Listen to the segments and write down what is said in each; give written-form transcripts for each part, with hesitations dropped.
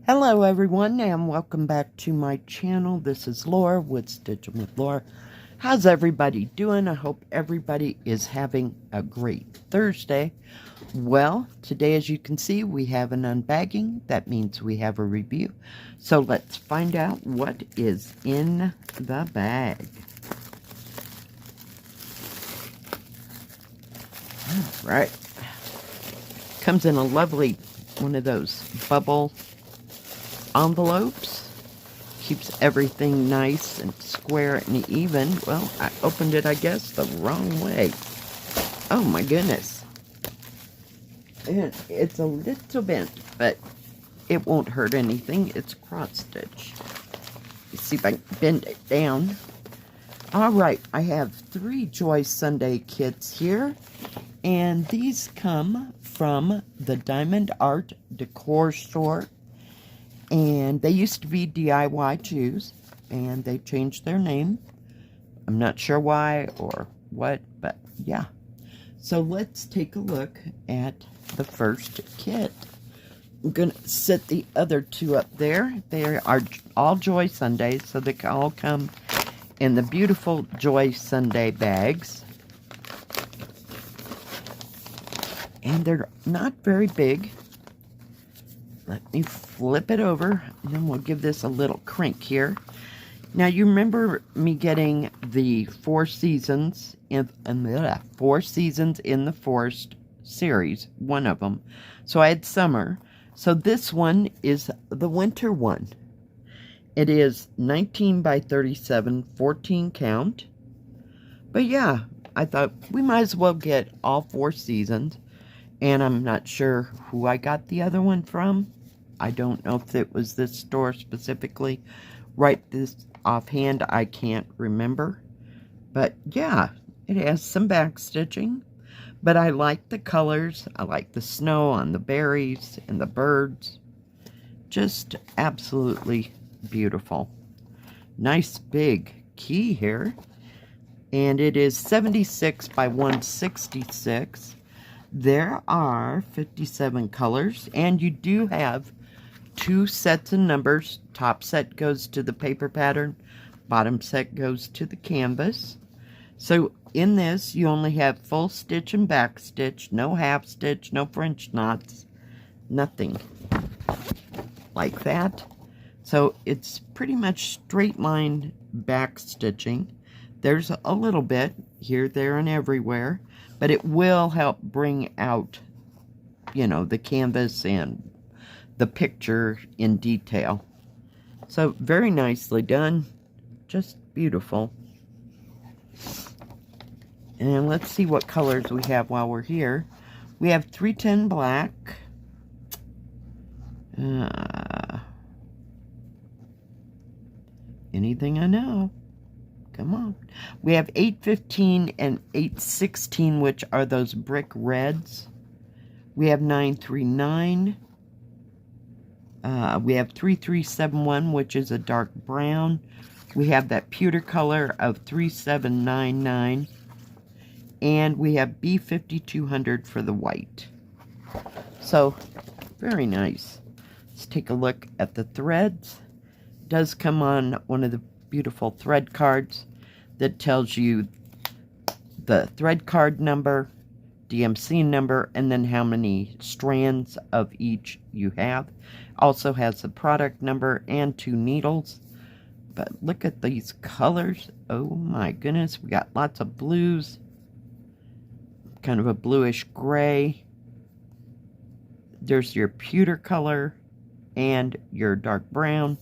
Hello everyone and welcome back to my channel. This is Laura with Stitching with Laura. How's everybody doing? I hope everybody is having a great Thursday. Well, today as you can see we have an unbagging. That means we have a review. So let's find out what is in the bag. All right. Comes in a lovely one of those bubble envelopes. Keeps everything nice and square and even. Well, I opened it, I guess, the wrong way. Oh my goodness. And it's a little bent, but it won't hurt anything. It's cross stitch. Let's see if I can bend it down. Alright, I have 3 Joy Sunday kits here. And these come from the DiamondArtDecor store. And they used to be DIY Choose, and they changed their name. I'm not sure why or what, but yeah. So let's take a look at the first kit. I'm going to set the other 2 up there. They are all Joy Sundays, so they can all come in the beautiful Joy Sunday bags. And they're not very big. Let me flip it over, and then we'll give this a little crank here. Now, you remember me getting the 4 Seasons in the 4 Seasons in the Forest series, one of them. So I had summer. So this one is the winter one. It is 19 by 37, 14 count. But yeah, I thought we might as well get all 4 seasons. And I'm not sure who I got the other one from. I don't know if it was this store specifically. Right this offhand, I can't remember. But yeah, it has some back stitching. But I like the colors. I like the snow on the berries and the birds. Just absolutely beautiful. Nice big key here. And it is 76 by 166. There are 57 colors, and you do have 2 sets of numbers. Top set goes to the paper pattern, bottom set goes to the canvas. So in this, you only have full stitch and back stitch, no half stitch, no French knots, nothing like that. So it's pretty much straight line back stitching. There's a little bit here, there, and everywhere, but it will help bring out, you know, the canvas and the picture in detail. So very nicely done. Just beautiful. And let's see what colors we have while we're here. We have 310 black. Anything I know. Come on. We have 815 and 816, which are those brick reds. We have 939. We have 3371, which is a dark brown. We have that pewter color of 3799. And we have B5200 for the white. So, very nice. Let's take a look at the threads. It does come on one of the beautiful thread cards that tells you the thread card number, DMC number, and then how many strands of each you have. Also has the product number and 2 needles. But look at these colors. Oh my goodness, we got lots of blues. Kind of a bluish gray. There's your pewter color and your dark brown.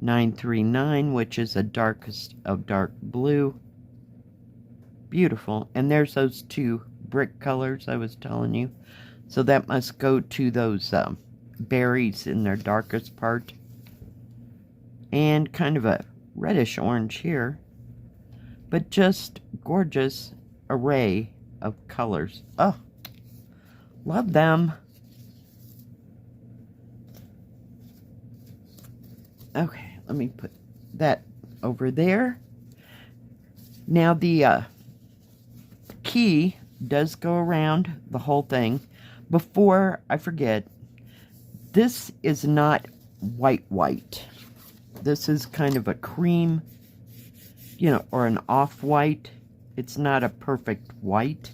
939, which is the darkest of dark blue. Beautiful. And there's those 2 brick colors I was telling you. So that must go to those berries in their darkest part. And kind of a reddish orange here. But just gorgeous array of colors. Oh, love them. Okay, let me put that over there. Now the key does go around the whole thing. Before I forget, This is not white. This is kind of a cream, you know, or an off-white. It's not a perfect white.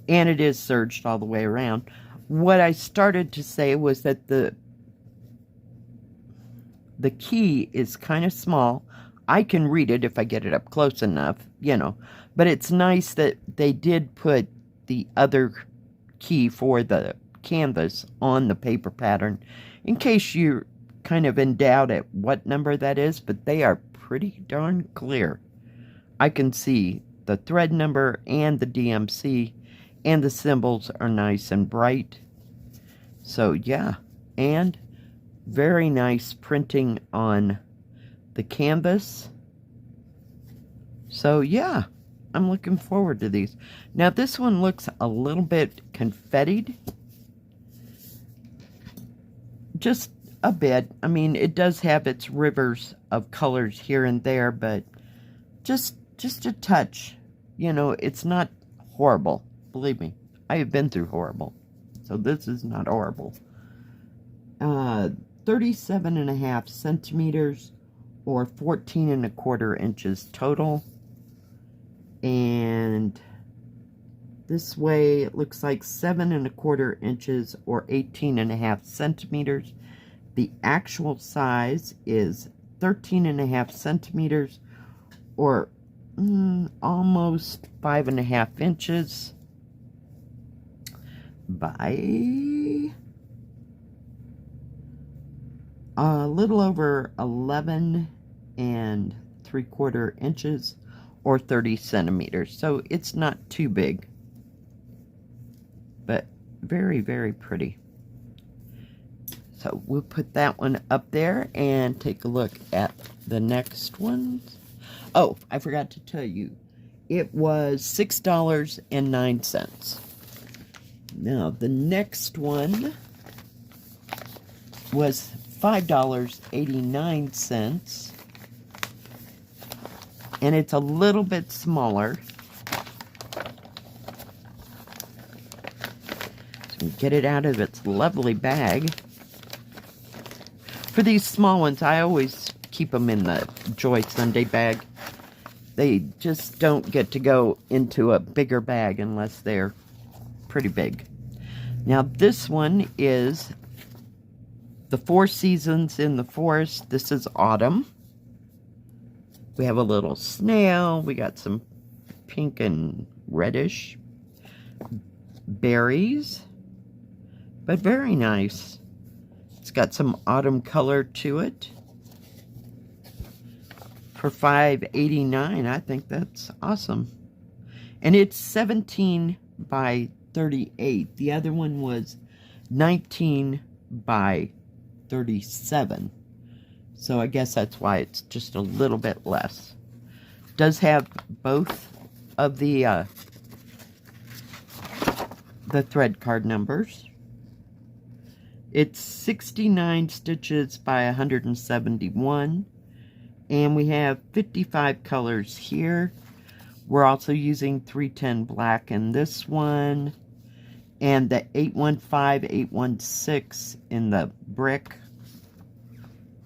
And it is serged all the way around. What I started to say was that the key is kind of small. I can read it if I get it up close enough, you know. But it's nice that they did put the other key for the canvas on the paper pattern in case you're kind of in doubt at what number that is, but they are pretty darn clear. I can see the thread number and the DMC, and the symbols are nice and bright. So yeah, and very nice printing on the canvas. So yeah, I'm looking forward to these. Now this one looks a little bit confettied. Just a bit. I mean, it does have its rivers of colors here and there, but just a touch. You know, it's not horrible. Believe me, I have been through horrible. So this is not horrible. 37.5 centimeters or 14.25 inches total. And this way it looks like 7.25 inches or 18.5 centimeters. The actual size is 13.5 centimeters or almost 5.5 inches by a little over 11.75 inches or 30 centimeters. So it's not too big, but very, very pretty. So we'll put that one up there and take a look at the next ones. Oh, I forgot to tell you, it was $6.09. Now, the next one was $5.89. And it's a little bit smaller. So we get it out of its lovely bag. For these small ones, I always keep them in the Joy Sunday bag. They just don't get to go into a bigger bag unless they're pretty big. Now this one is the 4 Seasons in the Forest. This is autumn. We have a little snail. We got some pink and reddish berries, but very nice. It's got some autumn color to it. For $5.89, I think that's awesome. And it's 17 by 38. The other one was 19 by 37. So I guess that's why it's just a little bit less. Does have both of the thread card numbers. It's 69 stitches by 171. And we have 55 colors here. We're also using 310 black in this one. And the 815, 816 in the brick.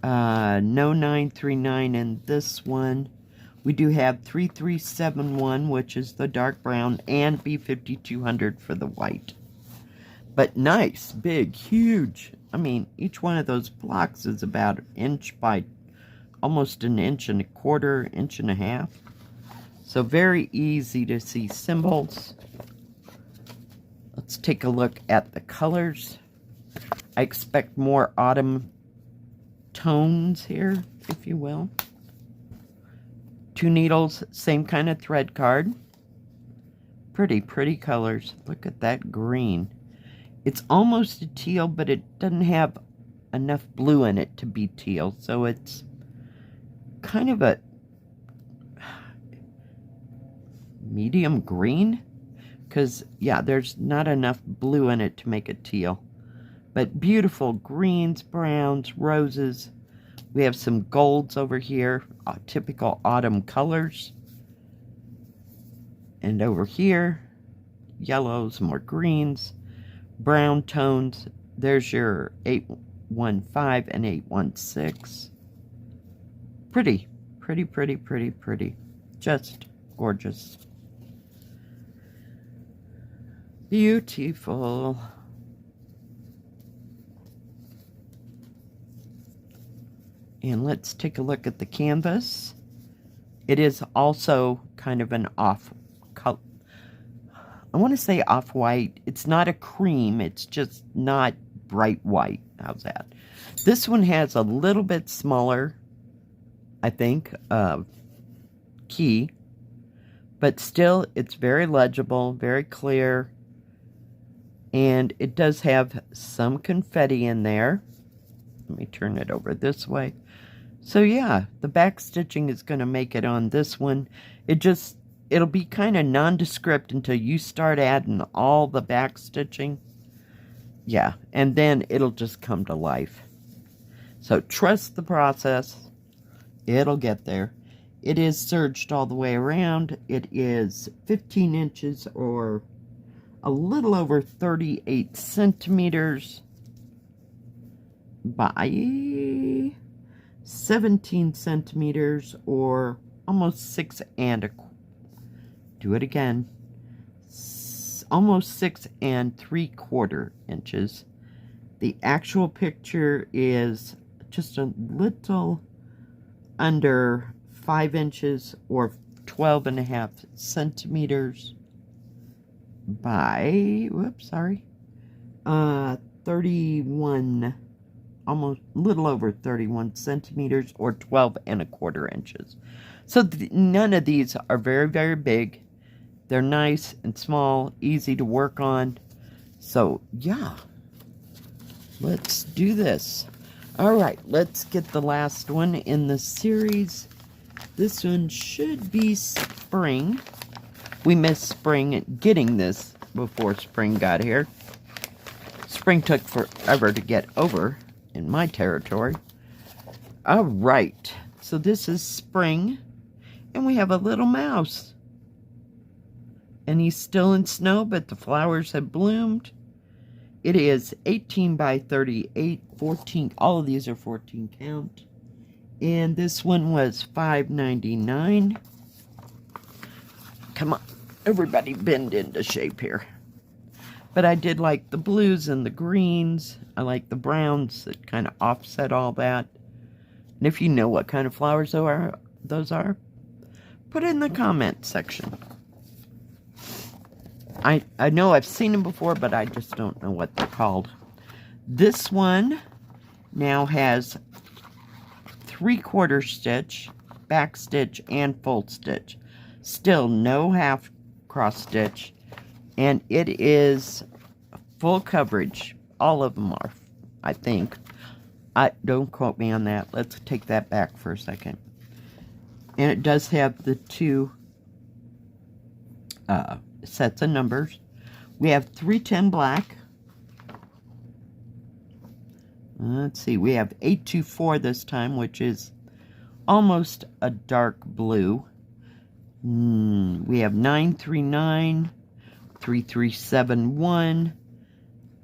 No 939 in this one. We do have 3371, which is the dark brown, and B5200 for the white. But nice, big, huge. I mean, each one of those blocks is about an inch by almost an inch and a quarter, inch and a half. So very easy to see symbols. Let's take a look at the colors. I expect more autumn tones here, if you will. 2 needles, same kind of thread card. Pretty, pretty colors. Look at that green. It's almost a teal, but it doesn't have enough blue in it to be teal. So it's kind of a medium green. Because, yeah, there's not enough blue in it to make it teal. But beautiful greens, browns, roses. We have some golds over here, typical autumn colors. And over here, yellows, more greens, brown tones, there's your 815 and 816. Pretty, pretty, pretty, pretty, pretty. Just gorgeous. Beautiful. And let's take a look at the canvas. It is also kind of an off color. I want to say off-white. It's not a cream. It's just not bright white. How's that? This one has a little bit smaller, I think, key. But still, it's very legible, very clear. And it does have some confetti in there. Let me turn it over this way. So yeah, the back stitching is going to make it on this one. It'll be kind of nondescript until you start adding all the back stitching. Yeah, and then it'll just come to life. So trust the process. It'll get there. It is serged all the way around. It is 15 inches or a little over 38 centimeters by 17 centimeters or almost 6 and a quarter. Do it again. Almost 6 3/4 inches. The actual picture is just a little under 5 inches or 12.5 centimeters by, 31, almost a little over 31 centimeters or 12.25 inches. So none of these are very, very big. They're nice and small, easy to work on. So yeah, let's do this. All right, let's get the last one in the series. This one should be spring. We missed spring getting this before spring got here. Spring took forever to get over in my territory. All right, so this is spring, and we have a little mouse. And he's still in snow, but the flowers have bloomed. It is 18 by 38, 14, all of these are 14 count. And this one was $5.99. Come on, everybody bend into shape here. But I did like the blues and the greens. I like the browns that kind of offset all that. And if you know what kind of flowers those are, put it in the comment section. I know I've seen them before, but I just don't know what they're called. This one now has 3/4 stitch, back stitch, and full stitch. Still no half cross stitch. And it is full coverage. All of them are, I think. Don't quote me on that. Let's take that back for a second. And it does have the two sets of numbers. We have 310 black. Let's see, we have 824 this time, which is almost a dark blue. We have 939, 3371,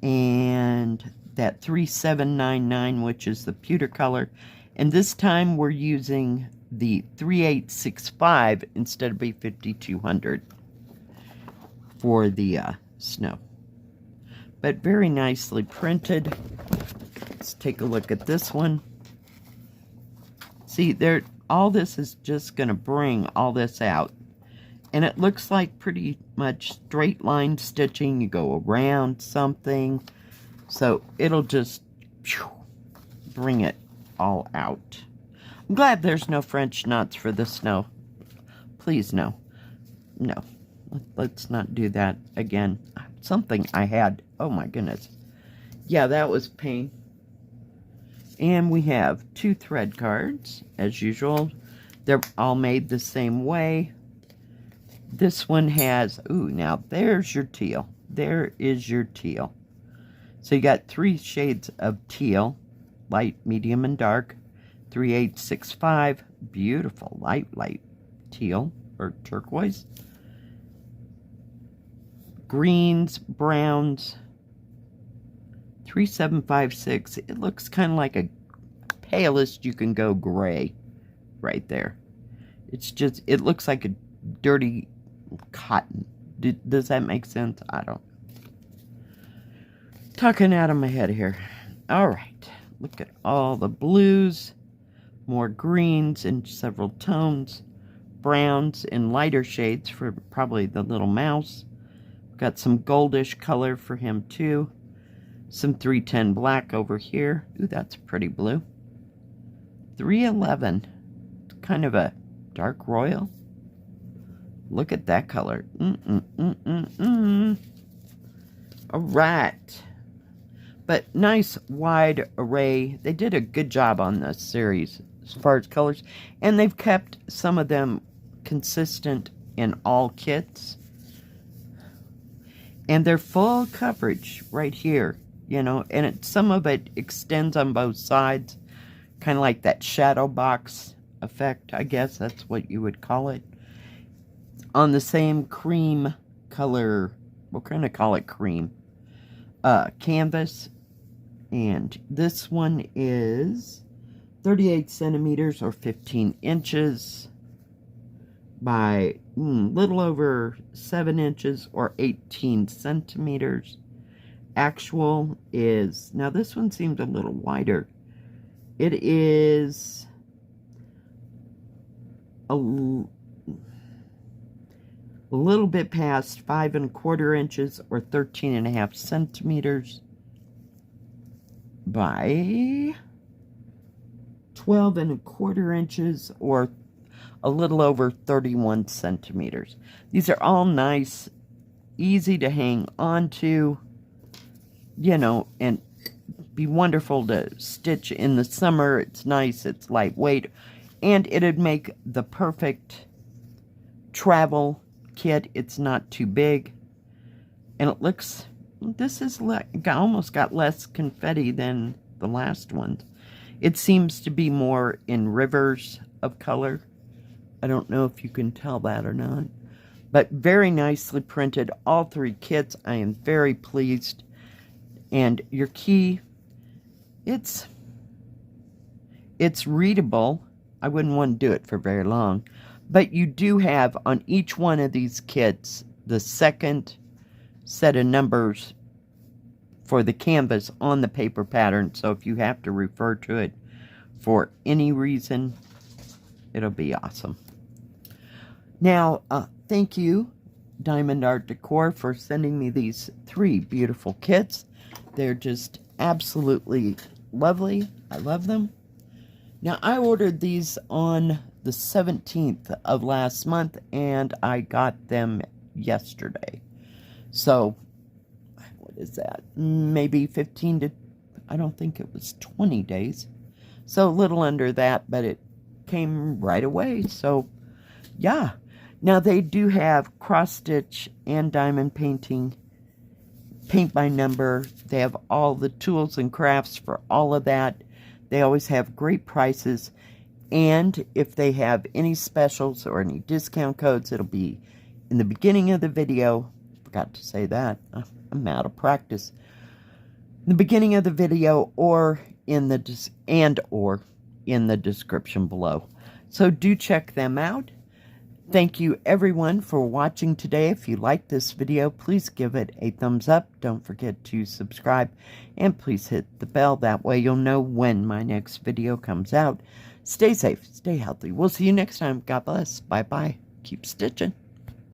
and that 3799, which is the pewter color. And this time we're using the 3865 instead of B5200 for the snow. But very nicely printed. Let's take a look at this one. See, all this is just going to bring all this out. And it looks like pretty much straight line stitching. You go around something. So it'll just bring it all out. I'm glad there's no French knots for the snow. Please, no. No. Let's not do that again. Something I had. Oh my goodness. Yeah, that was pain. And we have 2 thread cards, as usual. They're all made the same way. This one has, ooh, now there's your teal. There is your teal. So you got 3 shades of teal, light, medium, and dark. 3865, beautiful, light teal, or turquoise. Greens, browns, 3756. It looks kind of like a palest you can go gray right there. It's just, it looks like a dirty cotton. Does that make sense? I don't. Talking out of my head here. All right. Look at all the blues, more greens in several tones, browns in lighter shades for probably the little mouse. Got some goldish color for him too. Some 310 black over here. Ooh, that's pretty blue. 311. It's kind of a dark royal. Look at that color. All right. But nice wide array. They did a good job on this series as far as colors. And they've kept some of them consistent in all kits. And they're full coverage right here, you know. And some of it extends on both sides. Kind of like that shadow box effect, I guess. That's what you would call it. On the same cream color, we'll kind of call it cream, canvas. And this one is 38 centimeters or 15 inches by little over 7 inches or 18 centimeters. Actual is, now this one seems a little wider. It is a little bit past 5¼ inches or 13½ centimeters by 12¼ inches or a little over 31 centimeters. These are all nice, easy to hang onto, you know, and be wonderful to stitch in the summer. It's nice, it's lightweight, and it'd make the perfect travel kit. It's not too big, and it looks, this is almost got less confetti than the last one. It seems to be more in rivers of color. I don't know if you can tell that or not, but very nicely printed, all 3 kits. I am very pleased. And your key, it's readable. I wouldn't want to do it for very long, but you do have on each one of these kits the second set of numbers for the canvas on the paper pattern. So if you have to refer to it for any reason, it'll be awesome. Now, thank you, DiamondArtDecor, for sending me these 3 beautiful kits. They're just absolutely lovely. I love them. Now, I ordered these on the 17th of last month, and I got them yesterday. So, what is that? Maybe 15 to, I don't think it was 20 days. So, a little under that, but it came right away. So, yeah. Now, they do have cross-stitch and diamond painting, paint by number. They have all the tools and crafts for all of that. They always have great prices. And if they have any specials or any discount codes, it'll be in the beginning of the video. Forgot to say that. I'm out of practice. In the beginning of the video or in the description below. So do check them out. Thank you everyone for watching today. If you like this video, please give it a thumbs up. Don't forget to subscribe and please hit the bell. That way you'll know when my next video comes out. Stay safe, stay healthy. We'll see you next time. God bless. Bye-bye. Keep stitching.